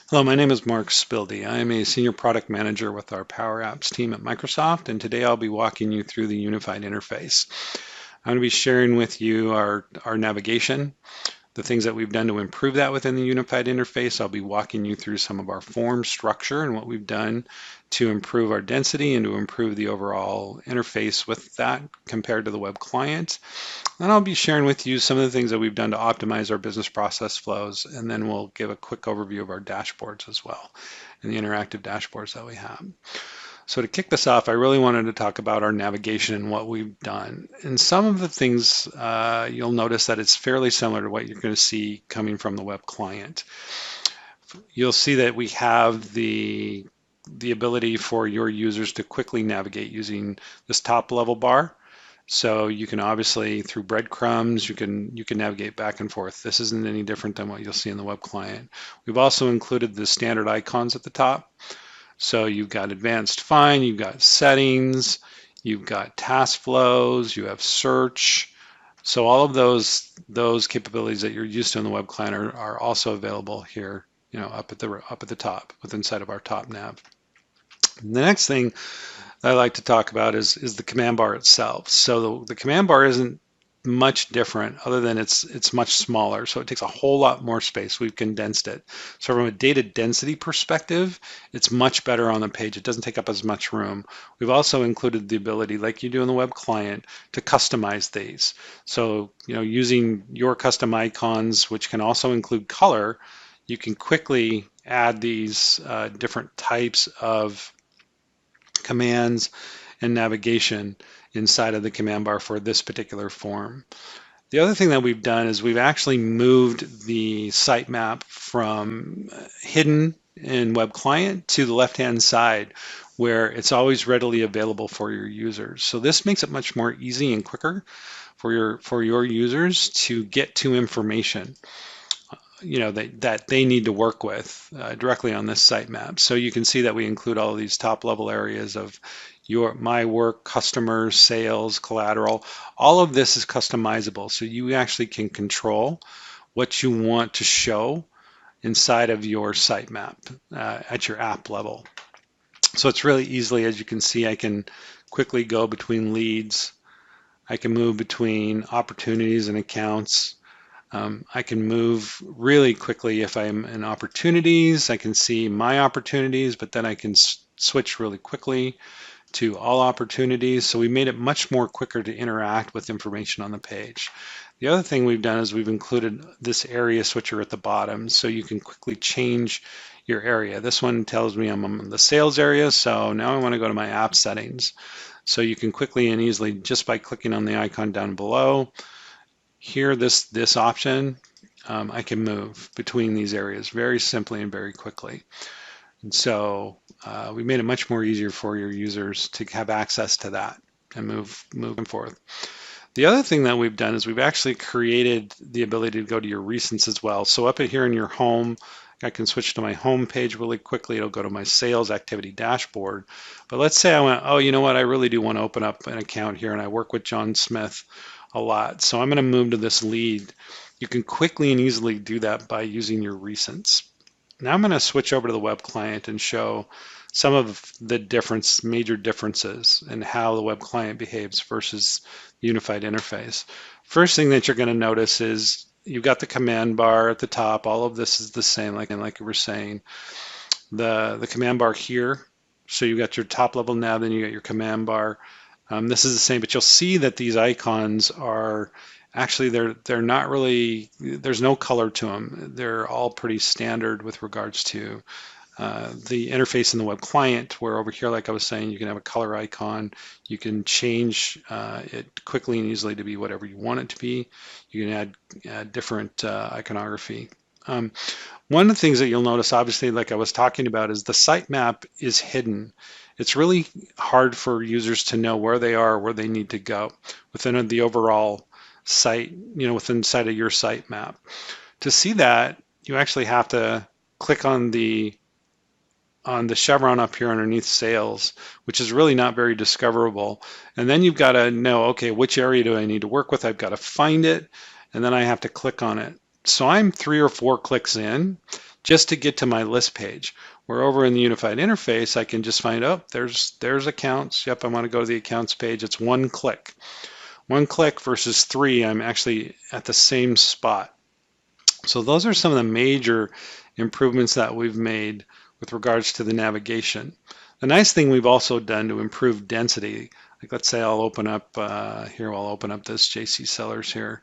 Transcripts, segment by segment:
Hello, my name is Mark Spildy. I am a Senior Product Manager with our Power Apps team at Microsoft, and today I'll be walking you through the unified interface. I'm going to be sharing with you our navigation, the things that we've done to improve that within the unified interface. I'll be walking you through some of our form structure and what we've done to improve our density and to improve the overall interface with that compared to the web client. And I'll be sharing with you some of the things that we've done to optimize our business process flows, and then we'll give a quick overview of our dashboards as well and the interactive dashboards that we have. So to kick this off, I really wanted to talk about our navigation and what we've done. And some of the things you'll notice that it's fairly similar to what you're going to see coming from the web client. You'll see that we have the ability for your users to quickly navigate using this top level bar. So you can obviously, through breadcrumbs, you can navigate back and forth. This isn't any different than what you'll see in the web client. We've also included the standard icons at the top. So you've got advanced find, you've got settings, you've got task flows, you have search. So all of those capabilities that you're used to in the web client are also available here, up at the top, inside of our top nav. The next thing I like to talk about is the command bar itself. So the command bar isn't much different other than it's much smaller. So it takes a whole lot more space. We've condensed it. So from a data density perspective, it's much better on the page. It doesn't take up as much room. We've also included the ability, like you do in the web client, to customize these. So, using your custom icons, which can also include color, you can quickly add these different types of commands and navigation inside of the command bar for this particular form. The other thing that we've done is we've actually moved the sitemap from hidden in web client to the left-hand side where it's always readily available for your users. So this makes it much more easy and quicker for your users to get to information that they need to work with directly on this sitemap. So you can see that we include all of these top level areas of my work, customers, sales, collateral. All of this is customizable. So you actually can control what you want to show inside of your sitemap at your app level. So it's really easily, as you can see, I can quickly go between leads. I can move between opportunities and accounts. I can move really quickly if I'm in opportunities. I can see my opportunities, but then I can switch really quickly to all opportunities. So we made it much more quicker to interact with information on the page. The other thing we've done is we've included this area switcher at the bottom so you can quickly change your area. This one tells me I'm in the sales area, so now I want to go to my app settings. So you can quickly and easily, just by clicking on the icon down below, here, this option, I can move between these areas very simply and very quickly. And so we made it much more easier for your users to have access to that and move and forth. The other thing that we've done is we've actually created the ability to go to your recents as well. So up here in your home, I can switch to my home page really quickly. It'll go to my sales activity dashboard. But let's say I went, oh, you know what? I really do want to open up an account here, and I work with John Smith a lot. So I'm going to move to this lead. You can quickly and easily do that by using your recents. Now I'm going to switch over to the web client and show some of the major differences in how the web client behaves versus the unified interface. First thing that you're going to notice is you've got the command bar at the top. All of this is the same, like we were saying. The command bar here, so you've got your top level nav, then you got your command bar. This is the same, but you'll see that these icons are actually, they're not really, there's no color to them. They're all pretty standard with regards to the interface in the web client, where over here, like I was saying, you can have a color icon. You can change it quickly and easily to be whatever you want it to be. You can add different iconography. One of the things that you'll notice, obviously, like I was talking about, is the sitemap is hidden. It's really hard for users to know where they are, where they need to go within the overall site, within inside of your sitemap. To see that, you actually have to click on the chevron up here underneath sales, which is really not very discoverable. And then you've got to know, okay, which area do I need to work with? I've got to find it, and then I have to click on it. So I'm 3 or 4 clicks in just to get to my list page. Where over in the unified interface, I can just find, oh, there's accounts. Yep, I want to go to the accounts page. It's one click. One click versus three, I'm actually at the same spot. So those are some of the major improvements that we've made with regards to the navigation. The nice thing we've also done to improve density, like let's say I'll open up here, I'll open up this JC Sellers here.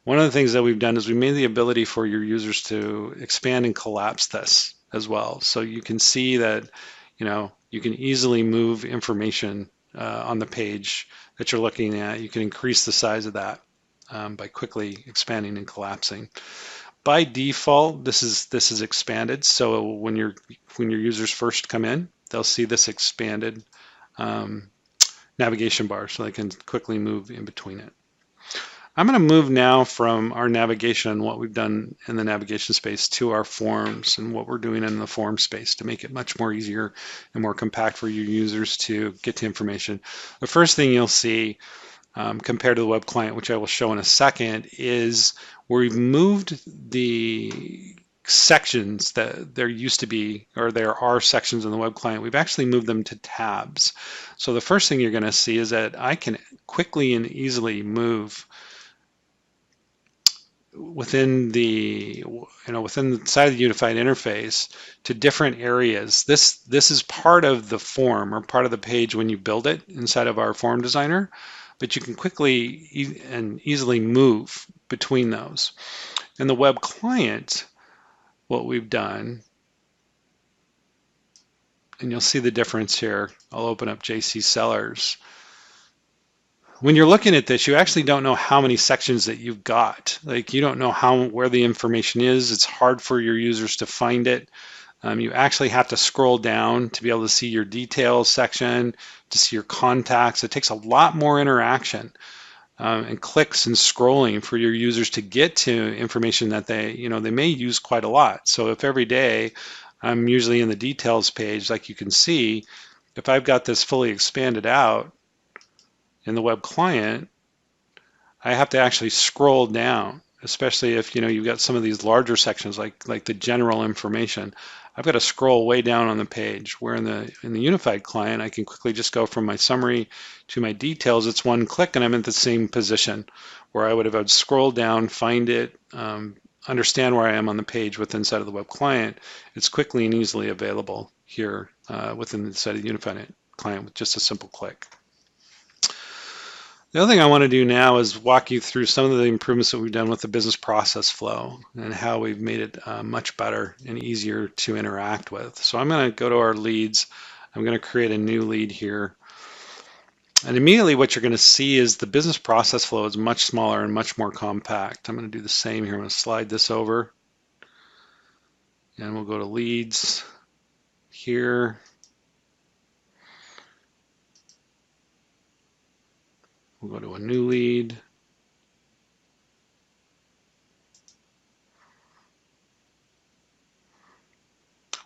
One of the things that we've done is we made the ability for your users to expand and collapse this as well. So you can see that, you can easily move information on the page that you're looking at. You can increase the size of that by quickly expanding and collapsing. By default, this is expanded. So when your users first come in, they'll see this expanded navigation bar, so they can quickly move in between it. I'm going to move now from our navigation and what we've done in the navigation space to our forms and what we're doing in the form space to make it much more easier and more compact for your users to get to information. The first thing you'll see compared to the web client, which I will show in a second, is where we've moved the sections that there used to be, or there are sections in the web client, we've actually moved them to tabs. So the first thing you're going to see is that I can quickly and easily move within the side of the unified interface to different areas. This is part of the form or part of the page when you build it inside of our form designer, but you can quickly and easily move between those. In the web client, what we've done, and you'll see the difference here. I'll open up JC Sellers. When you're looking at this, you actually don't know how many sections that you've got. Like, you don't know where the information is. It's hard for your users to find it. You actually have to scroll down to be able to see your details section, to see your contacts. It takes a lot more interaction and clicks and scrolling for your users to get to information that they may use quite a lot. So if every day I'm usually in the details page, like you can see, if I've got this fully expanded out in the web client, I have to actually scroll down, especially if you've got some of these larger sections like the general information. I've got to scroll way down on the page, where in the unified client I can quickly just go from my summary to my details. It's one click and I'm in the same position where I would have scrolled down, find it, understand where I am on the page within inside of the web client. It's quickly and easily available here within the side of the unified client with just a simple click. The other thing I want to do now is walk you through some of the improvements that we've done with the business process flow and how we've made it much better and easier to interact with. So I'm going to go to our leads. I'm going to create a new lead here. And immediately what you're going to see is the business process flow is much smaller and much more compact. I'm going to do the same here. I'm going to slide this over. And we'll go to leads here. We'll go to a new lead.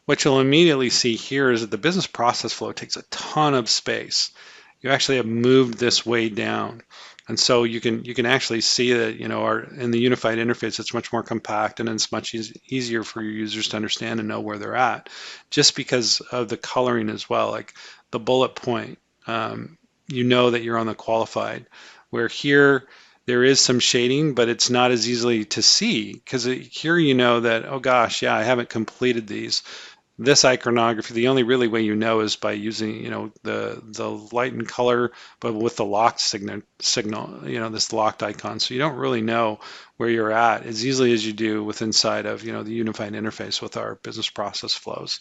What you'll immediately see here is that the business process flow takes a ton of space. You actually have moved this way down. And so you can actually see that in the unified interface, it's much more compact and it's much easier for your users to understand and know where they're at, just because of the coloring as well. Like the bullet point, you know that you're on the qualified, where here there is some shading, but it's not as easily to see, because here you know that, oh gosh, yeah, I haven't completed these. This iconography, the only really way is by using the light and color, but with the locked signal, this locked icon. So you don't really know where you're at as easily as you do with inside of the unified interface with our business process flows.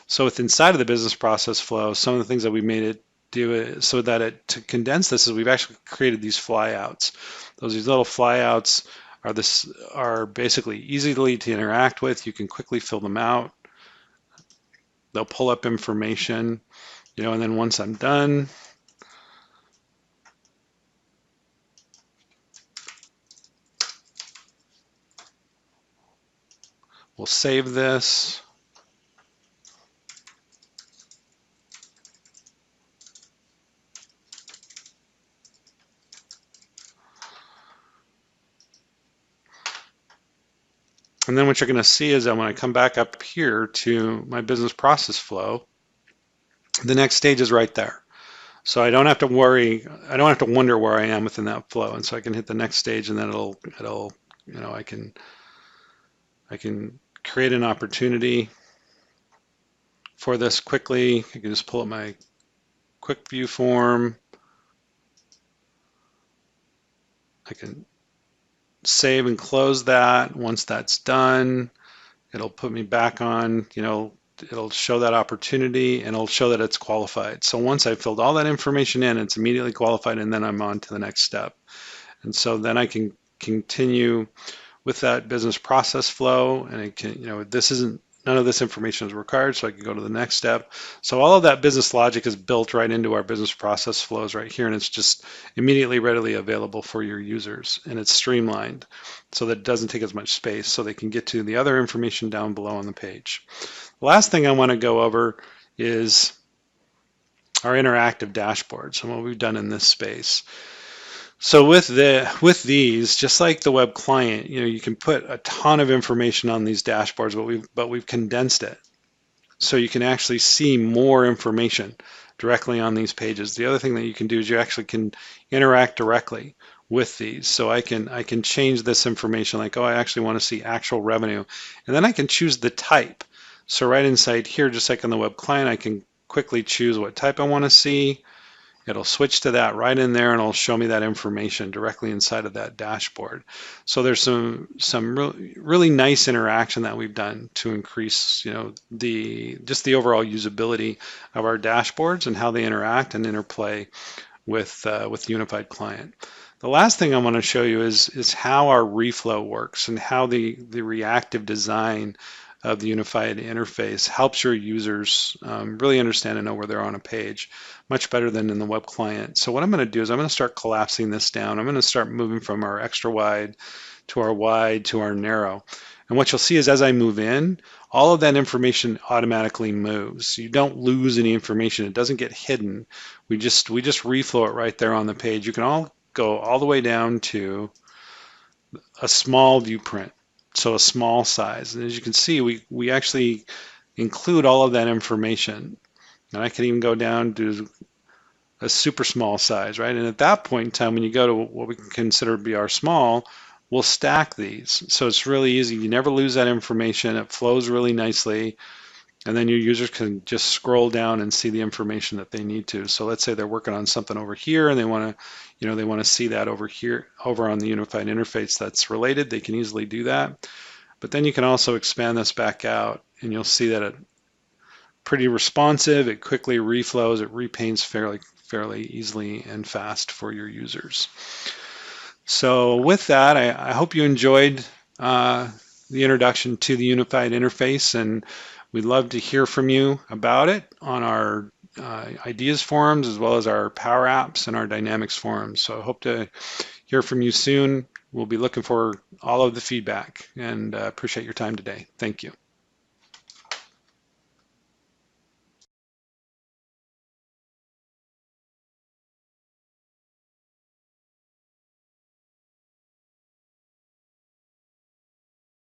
So with inside of the business process flow, some of the things that we made it do it so that to condense this is we've actually created these flyouts. These little flyouts are basically easily to interact with. You can quickly fill them out. They'll pull up information, and then once I'm done, we'll save this. And then what you're going to see is that when I come back up here to my business process flow, the next stage is right there. So I don't have to worry, I don't have to wonder where I am within that flow. And so I can hit the next stage and then I can create an opportunity for this quickly. I can just pull up my quick view form. I can save and close that. Once that's done, it'll put me back on, it'll show that opportunity and it'll show that it's qualified. So once I've filled all that information in, it's immediately qualified and then I'm on to the next step. And so then I can continue with that business process flow, and it can, none of this information is required, so I can go to the next step. So all of that business logic is built right into our business process flows right here, and it's just immediately readily available for your users, and it's streamlined so that it doesn't take as much space, so they can get to the other information down below on the page. The last thing I want to go over is our interactive dashboards and what we've done in this space. So with these, just like the web client, you can put a ton of information on these dashboards, but we've condensed it. So you can actually see more information directly on these pages. The other thing that you can do is you actually can interact directly with these. So I can change this information like, oh, I actually want to see actual revenue. And then I can choose the type. So right inside here, just like on the web client, I can quickly choose what type I want to see. It'll switch to that right in there and it'll show me that information directly inside of that dashboard. So there's some really nice interaction that we've done to increase, just the overall usability of our dashboards and how they interact and interplay with Unified Client. The last thing I want to show you is how our reflow works and how the reactive design of the unified interface helps your users really understand and know where they're on a page much better than in the web client. So what I'm going to do is I'm going to start collapsing this down. I'm going to start moving from our extra wide to our narrow. And what you'll see is as I move in, all of that information automatically moves. You don't lose any information. It doesn't get hidden. We just reflow it right there on the page. You can all go all the way down to a small view print. So a small size. And as you can see, we actually include all of that information. And I can even go down to a super small size, right? And at that point in time, when you go to what we can consider to be our small, we'll stack these. So it's really easy. You never lose that information. It flows really nicely. And then your users can just scroll down and see the information that they need to. So let's say they're working on something over here and they want to see that over here, over on the unified interface that's related. They can easily do that. But then you can also expand this back out and you'll see that it's pretty responsive. It quickly reflows. It repaints fairly easily and fast for your users. So with that, I hope you enjoyed the introduction to the unified interface, and we'd love to hear from you about it on our ideas forums as well as our Power Apps and our Dynamics forums. So I hope to hear from you soon. We'll be looking for all of the feedback and appreciate your time today. Thank you.